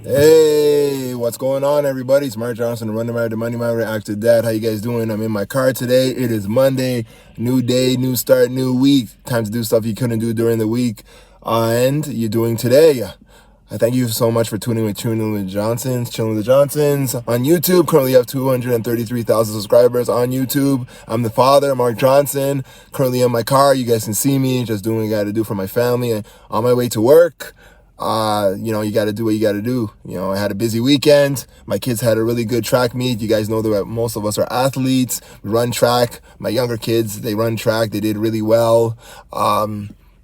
Hey, what's going on, everybody? It's Mark Johnson, Run the Money Minded Active Dad. How you guys doing? I'm in my car today. It is Monday, new day, new start, new week. Time to do stuff you couldn't do during the week, and you're doing today. I thank you so much for tuning with Chilling with the Johnsons on YouTube. Currently have 233,000 subscribers on YouTube. I'm the father, Mark Johnson. Currently in my car. You guys can see me just doing what I got to do for my family. And on my way to work. You got to do what you got to do. I had a busy weekend. My kids had a really good track meet. You guys know that most of us are athletes. We run track. My younger kids, they run track. They did really well.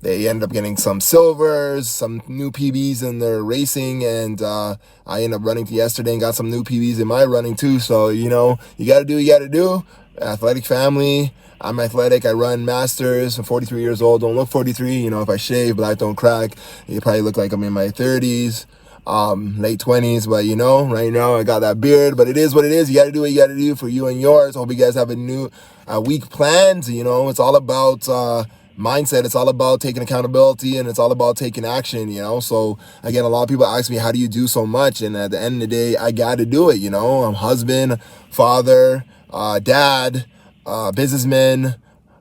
They ended up getting some silvers, some new PBs in their racing, and I ended up running yesterday and got some new PBs in my running too. So, you got to do what you got to do. Athletic family. I'm athletic. I run masters. I'm 43 years old. Don't look 43. If I shave, black don't crack. You probably look like I'm in my 30s, late 20s. But, right now I got that beard. But it is what it is. You got to do what you got to do for you and yours. Hope you guys have a new week planned. It's all about mindset. It's all about taking accountability, and it's all about taking action. So again, a lot of people ask me, how do you do so much? And at the end of the day, I got to do it. I'm husband, father, dad, businessman,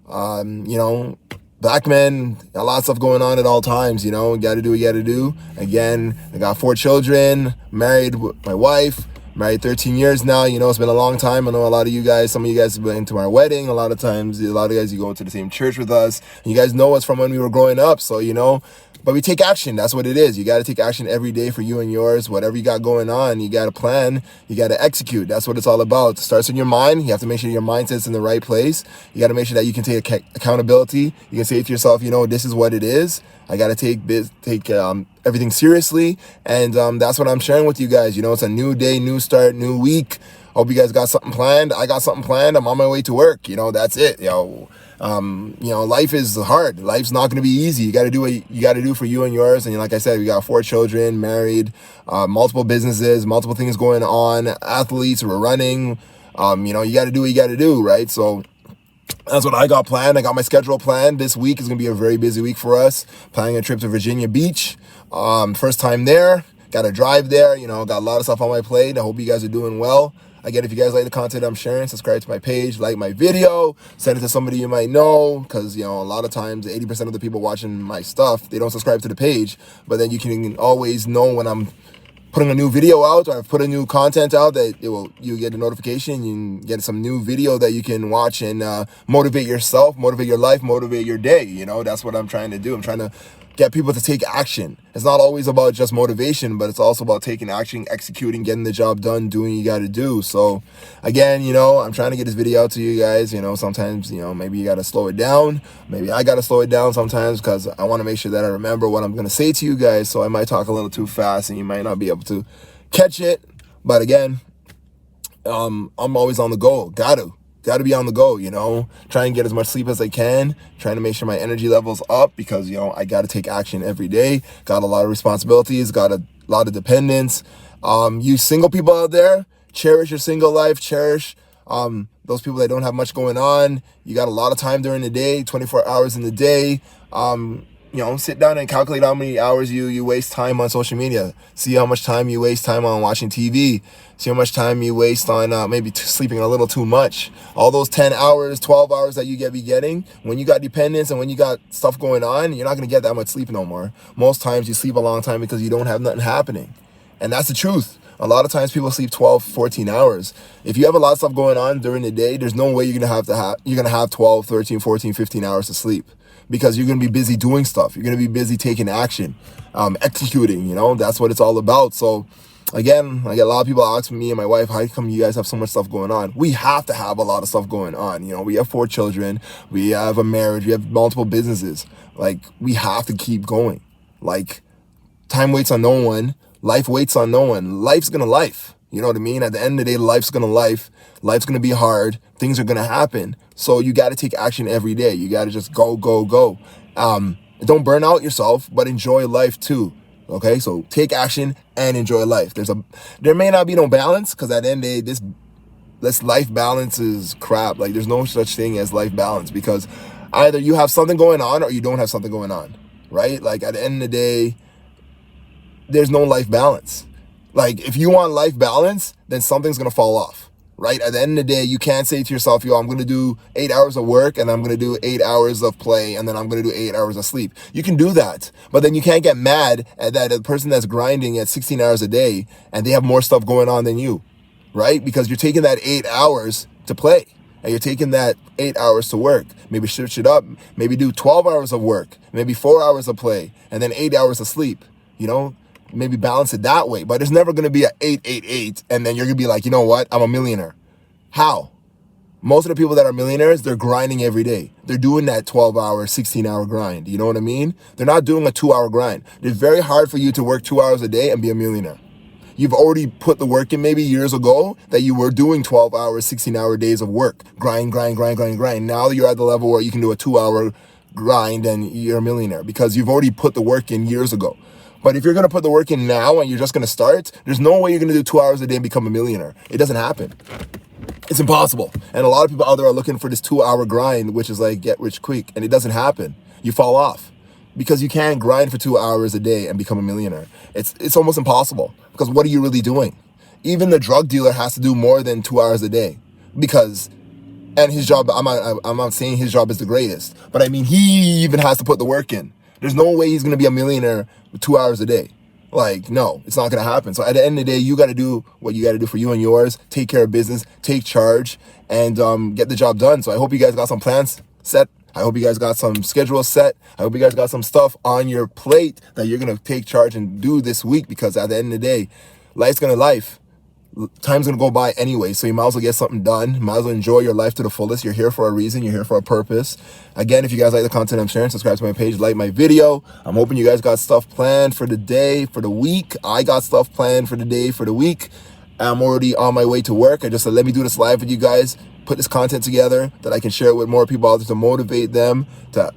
black men, a lot of stuff going on at all times. Got to do what you got to do. Again, I got 4 children, married with my wife, married 13 years now. It's been a long time. I know a lot of you guys, some of you guys have been to our wedding. A lot of times, a lot of guys, you go to the same church with us. You guys know us from when we were growing up. So, but we take action. That's what it is. You got to take action every day for you and yours. Whatever you got going on, you got to plan. You got to execute. That's what it's all about. It starts in your mind. You have to make sure your mindset's in the right place. You got to make sure that you can take accountability. You can say to yourself, this is what it is. I got to take everything seriously. And that's what I'm sharing with you guys. It's a new day, new start, new week. Hope you guys got something planned. I got something planned. I'm on my way to work. That's it. Life is hard. Life's not going to be easy. You got to do what you got to do for you and yours. And like I said, we got 4 children, married, multiple businesses, multiple things going on, athletes, we're running. You got to do what you got to do, right? So that's what I got planned. I got my schedule planned. This week is going to be a very busy week for us. Planning a trip to Virginia Beach. First time there. Got to drive there. Got a lot of stuff on my plate. I hope you guys are doing well. Again, if you guys like the content I'm sharing, subscribe to my page, like my video, send it to somebody you might know, because, a lot of times 80% of the people watching my stuff, they don't subscribe to the page, but then you can always know when I'm putting a new video out, or I've put a new content out, that you get a notification, you get some new video that you can watch and motivate yourself, motivate your life, motivate your day. That's what I'm trying to do. I'm trying to get people to take action. It's not always about just motivation, but it's also about taking action, executing, getting the job done, doing what you got to do. So again, I'm trying to get this video out to you guys. Sometimes, maybe you got to slow it down. Maybe I got to slow it down sometimes, because I want to make sure that I remember what I'm going to say to you guys. So I might talk a little too fast and you might not be able to catch it. But again, I'm always on the go. Got to be on the go, try and get as much sleep as I can, trying to make sure my energy level's up, because, I got to take action every day. Got a lot of responsibilities, got a lot of dependence. You single people out there, cherish your single life, cherish those people that don't have much going on. You got a lot of time during the day, 24 hours in the day. Sit down and calculate how many hours you waste time on social media. See how much time you waste time on watching TV. See how much time you waste on maybe sleeping a little too much. All those 10 hours, 12 hours that you be getting, when you got dependence and when you got stuff going on, you're not going to get that much sleep no more. Most times you sleep a long time because you don't have nothing happening. And that's the truth. A lot of times people sleep 12, 14 hours. If you have a lot of stuff going on during the day, there's no way you're going to have 12, 13, 14, 15 hours to sleep. Because you're going to be busy doing stuff. You're going to be busy taking action, executing, that's what it's all about. So again, I get a lot of people ask me and my wife, how come you guys have so much stuff going on? We have to have a lot of stuff going on. We have 4 children, we have a marriage, we have multiple businesses. We have to keep going. Time waits on no one. Life waits on no one. Life's going to life. You know what I mean? At the end of the day, life's going to life. Life's going to be hard. Things are going to happen. So you got to take action every day. You got to just go, go, go. Don't burn out yourself, but enjoy life too. Okay? So take action and enjoy life. There may not be no balance, because at the end of the day, this life balance is crap. There's no such thing as life balance, because either you have something going on or you don't have something going on, right? At the end of the day, there's no life balance. Like, if you want life balance, then something's going to fall off, right? At the end of the day, you can't say to yourself, yo, I'm going to do 8 hours of work and I'm going to do 8 hours of play and then I'm going to do 8 hours of sleep. You can do that, but then you can't get mad at that person that's grinding at 16 hours a day and they have more stuff going on than you, right? Because you're taking that 8 hours to play and you're taking that 8 hours to work. Maybe switch it up, maybe do 12 hours of work, maybe 4 hours of play and then 8 hours of sleep, you know? Maybe balance it that way, but there's never going to be a 8-8-8 and then you're going to be like, you know what, I'm a millionaire. How? Most of the people that are millionaires, they're grinding every day. They're doing that 12-hour, 16-hour grind. You know what I mean? They're not doing a 2-hour grind. It's very hard for you to work 2 hours a day and be a millionaire. You've already put the work in maybe years ago that you were doing 12-hour, 16-hour days of work. Grind. Now you're at the level where you can do a 2-hour grind and you're a millionaire because you've already put the work in years ago. But if you're going to put the work in now and you're just going to start, there's no way you're going to do 2 hours a day and become a millionaire. It doesn't happen. It's impossible. And a lot of people out there are looking for this 2-hour grind, which is like get rich quick. And it doesn't happen. You fall off because you can't grind for 2 hours a day and become a millionaire. It's almost impossible because what are you really doing? Even the drug dealer has to do more than 2 hours a day because, and his job, I'm not saying his job is the greatest, but I mean, he even has to put the work in. There's no way he's going to be a millionaire with 2 hours a day. Like, no, it's not going to happen. So at the end of the day, you got to do what you got to do for you and yours, take care of business, take charge, and get the job done. So I hope you guys got some plans set. I hope you guys got some schedule set. I hope you guys got some stuff on your plate that you're going to take charge and do this week because at the end of the day, life's going to life. Time's going to go by anyway, so you might as well get something done. You might as well enjoy your life to the fullest. You're here for a reason. You're here for a purpose. Again, if you guys like the content I'm sharing, subscribe to my page, like my video. I'm hoping you guys got stuff planned for the day, for the week. I got stuff planned for the day, for the week. I'm already on my way to work. I just said, let me do this live with you guys, put this content together that I can share it with more people out there to motivate them, to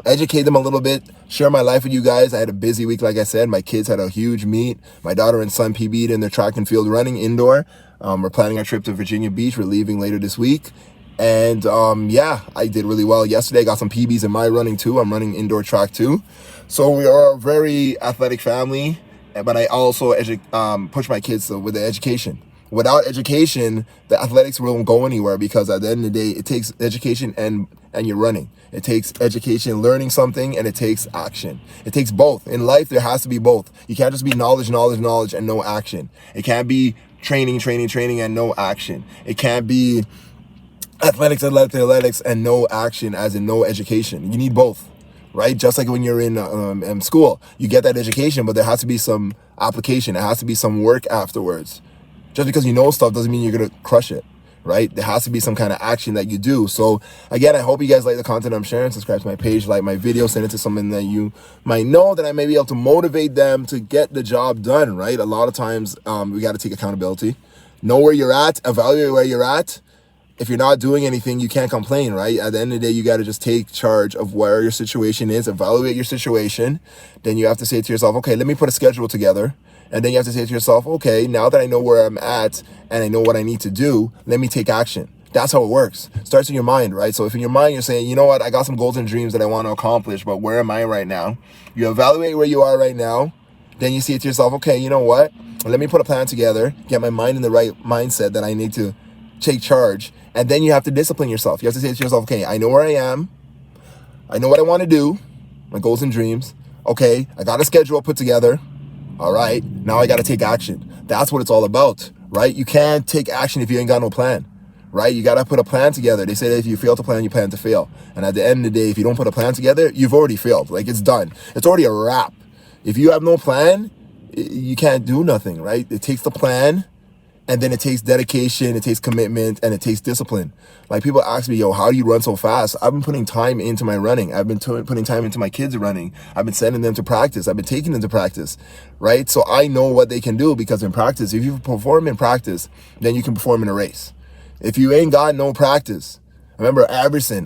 educate them a little bit, share my life with you guys. I had a busy week, like I said. My kids had a huge meet. My daughter and son PB'd in their track and field running indoor. We're planning our trip to Virginia Beach. We're leaving later this week. And I did really well yesterday. I got some PBs in my running too. I'm running indoor track too. So we are a very athletic family, but I also push my kids with the education. Without education, the athletics won't go anywhere because at the end of the day, it takes education and you're running. It takes education, learning something, and it takes action. It takes both. In life, there has to be both. You can't just be knowledge, and no action. It can't be training, and no action. It can't be athletics, and no action, as in no education. You need both, right? Just like when you're in school, you get that education, but there has to be some application. There has to be some work afterwards. Just because you know stuff doesn't mean you're going to crush it, right? There has to be some kind of action that you do. So again, I hope you guys like the content I'm sharing. Subscribe to my page, like my video, send it to someone that you might know that I may be able to motivate them to get the job done, right? A lot of times we got to take accountability. Know where you're at, evaluate where you're at. If you're not doing anything, you can't complain, right? At the end of the day, you got to just take charge of where your situation is, evaluate your situation. Then you have to say to yourself, okay, let me put a schedule together. And then you have to say to yourself, okay, now that I know where I'm at and I know what I need to do, let me take action. That's how it works. Starts in your mind, right? So if in your mind you're saying, you know what, I got some goals and dreams that I want to accomplish, but where am I right now? You evaluate where you are right now. Then you say to yourself, okay, you know what? Let me put a plan together, get my mind in the right mindset that I need to take charge. And then you have to discipline yourself. You have to say to yourself, okay, I know where I am. I know what I want to do, my goals and dreams. Okay, I got a schedule put together. All right, now I got to take action. That's what it's all about, right? You can't take action if you ain't got no plan, right? You got to put a plan together. They say that if you fail to plan, you plan to fail. And at the end of the day, if you don't put a plan together, you've already failed. Like, it's done. It's already a wrap. If you have no plan, you can't do nothing, right? It takes the plan, and then it takes dedication, it takes commitment, and it takes discipline. Like, people ask me, yo, how do you run so fast? I've been putting time into my running. I've been putting time into my kids running. I've been sending them to practice. I've been taking them to practice, right? So I know what they can do because in practice, if you perform in practice, then you can perform in a race. If you ain't got no practice, remember Iverson,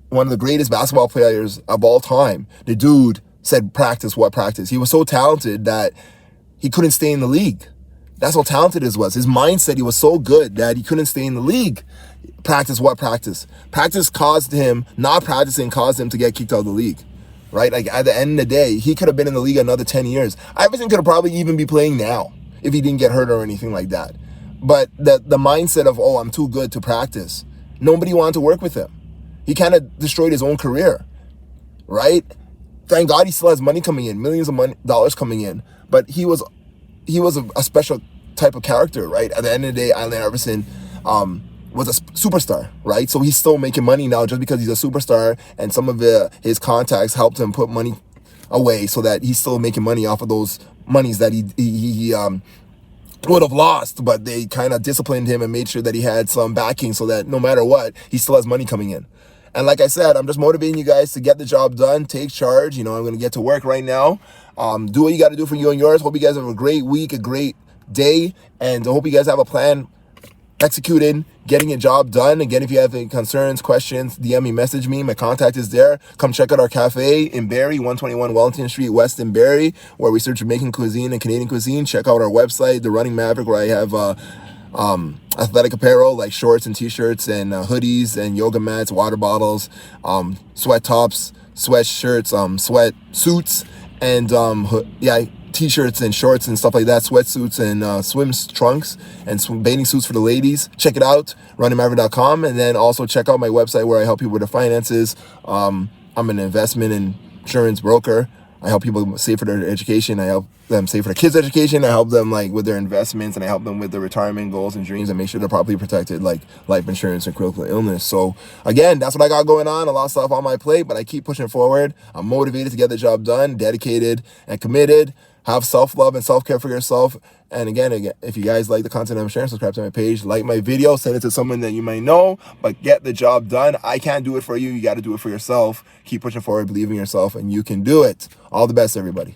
one of the greatest basketball players of all time, the dude said practice, what practice? He was so talented that he couldn't stay in the league. That's how talented he was. His mindset, he was so good that he couldn't stay in the league. Practice what practice? Practice caused him, not practicing caused him to get kicked out of the league. right? Like at the end of the day, he could have been in the league another 10 years. Iverson could have probably even be playing now if he didn't get hurt or anything like that. But the mindset of, oh, I'm too good to practice. Nobody wanted to work with him. He kind of destroyed his own career, right? Thank God he still has money coming in, millions of dollars coming in. But he was a special type of character, right? At the end of the day, Allen Iverson was a superstar, right? So he's still making money now just because he's a superstar, and some of his contacts helped him put money away so that he's still making money off of those monies that he would have lost, but they kind of disciplined him and made sure that he had some backing so that no matter what, he still has money coming in. And like I said, I'm just motivating you guys to get the job done, take charge. I'm going to get to work right now. Do what you got to do for you and yours. Hope you guys have a great week, a great day, and I hope you guys have a plan executed, getting a job done. Again, if you have any concerns, questions, DM me, message me. My contact is there. Come check out our cafe in Barrie, 121 Wellington Street West in Barrie, where we serve Jamaican cuisine and Canadian cuisine. Check out our website, The Running Maverick, where I have athletic apparel like shorts and t-shirts and hoodies and yoga mats, water bottles, sweat tops, sweatshirts, sweat suits, and t-shirts and shorts and stuff like that, sweatsuits and swim trunks and bathing suits for the ladies. Check it out, runningmaverick.com, and then also check out my website where I help people with their finances. I'm an investment and insurance broker. I help people save for their education. I help them save for their kids' education. I help them with their investments, and I help them with their retirement goals and dreams and make sure they're properly protected, like life insurance and critical illness. So again, that's what I got going on. A lot of stuff on my plate, but I keep pushing forward. I'm motivated to get the job done, dedicated and committed. Have self-love and self-care for yourself. And again, if you guys like the content I'm sharing, subscribe to my page, like my video, send it to someone that you might know, but get the job done. I can't do it for you. You got to do it for yourself. Keep pushing forward, believe in yourself, and you can do it. All the best, everybody.